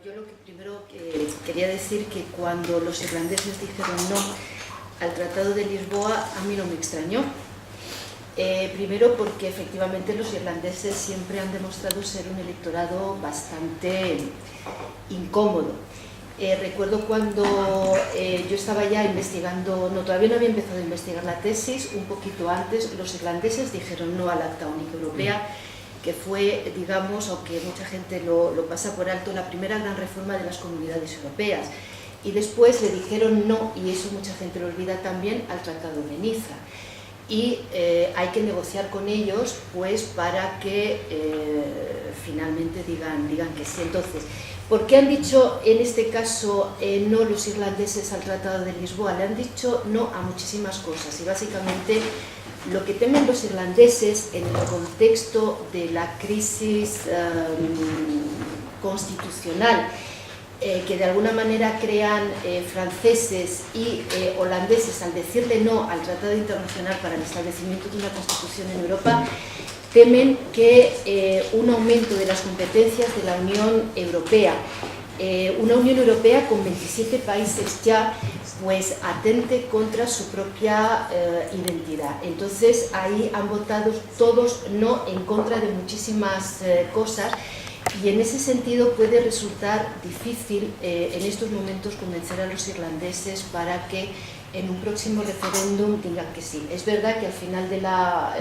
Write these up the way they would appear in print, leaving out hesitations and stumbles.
yo lo que primero quería decir que cuando los irlandeses dijeron no al Tratado de Lisboa, a mí no me extrañó. Primero porque efectivamente los irlandeses siempre han demostrado ser un electorado bastante incómodo. Recuerdo cuando yo estaba ya investigando, todavía no había empezado a investigar la tesis, un poquito antes los irlandeses dijeron no al Acta Única Europea, que fue, digamos, aunque mucha gente lo pasa por alto, la primera gran reforma de las comunidades europeas. Y después le dijeron no, y eso mucha gente lo olvida también, al Tratado de Niza. Y hay que negociar con ellos pues para que finalmente digan que sí. Entonces, ¿por qué han dicho en este caso no los irlandeses al Tratado de Lisboa? Le han dicho no a muchísimas cosas y básicamente lo que temen los irlandeses en el contexto de la crisis constitucional que de alguna manera crean franceses y holandeses al decirle no al Tratado Internacional para el establecimiento de una constitución en Europa, temen que un aumento de las competencias de la Unión Europea, una Unión Europea con 27 países ya, pues atente contra su propia identidad. Entonces ahí han votado todos no en contra de muchísimas cosas. Y en ese sentido puede resultar difícil en estos momentos convencer a los irlandeses para que en un próximo referéndum digan que sí. Es verdad que al final de la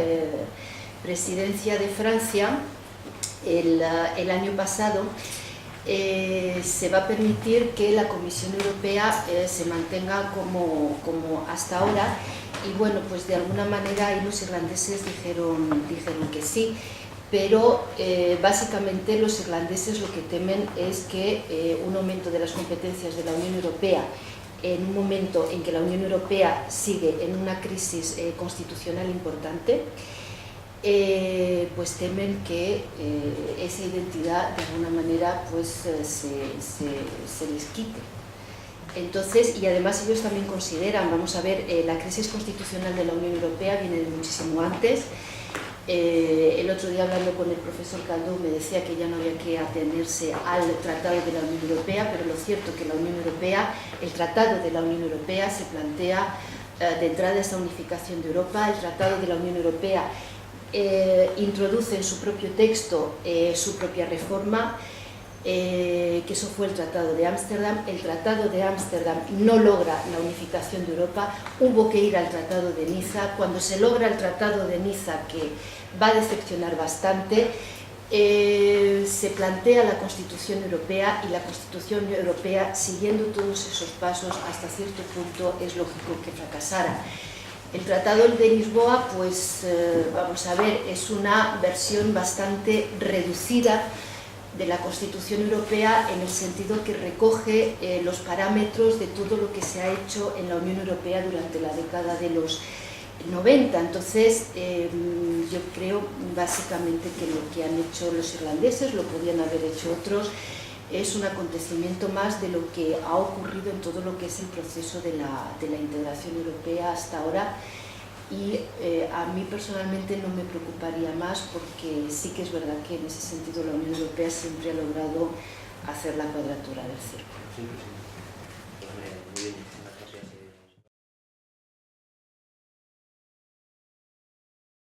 presidencia de Francia, el año pasado, se va a permitir que la Comisión Europea se mantenga como hasta ahora y bueno, pues de alguna manera ahí los irlandeses dijeron que sí. Pero básicamente los irlandeses lo que temen es que un aumento de las competencias de la Unión Europea en un momento en que la Unión Europea sigue en una crisis constitucional importante, pues temen que esa identidad de alguna manera pues, se les quite. Entonces, y además ellos también consideran, vamos a ver, la crisis constitucional de la Unión Europea viene de muchísimo antes. El otro día hablando con el profesor Caldú me decía que ya no había que atenerse al Tratado de la Unión Europea, pero lo cierto es que la Unión Europea, el Tratado de la Unión Europea se plantea de entrada esta unificación de Europa. El Tratado de la Unión Europea introduce en su propio texto su propia reforma, que eso fue el Tratado de Ámsterdam. El Tratado de Ámsterdam no logra la unificación de Europa, hubo que ir al Tratado de Niza. Cuando se logra el Tratado de Niza, que va a decepcionar bastante, se plantea la Constitución Europea y la Constitución Europea, siguiendo todos esos pasos, hasta cierto punto es lógico que fracasara. El Tratado de Lisboa, pues vamos a ver, es una versión bastante reducida de la Constitución Europea en el sentido que recoge los parámetros de todo lo que se ha hecho en la Unión Europea durante la década de los 90. Entonces, yo creo básicamente que lo que han hecho los irlandeses, lo podían haber hecho otros, es un acontecimiento más de lo que ha ocurrido en todo lo que es el proceso de la integración europea hasta ahora. Y a mí personalmente no me preocuparía más porque sí que es verdad que en ese sentido la Unión Europea siempre ha logrado hacer la cuadratura del círculo.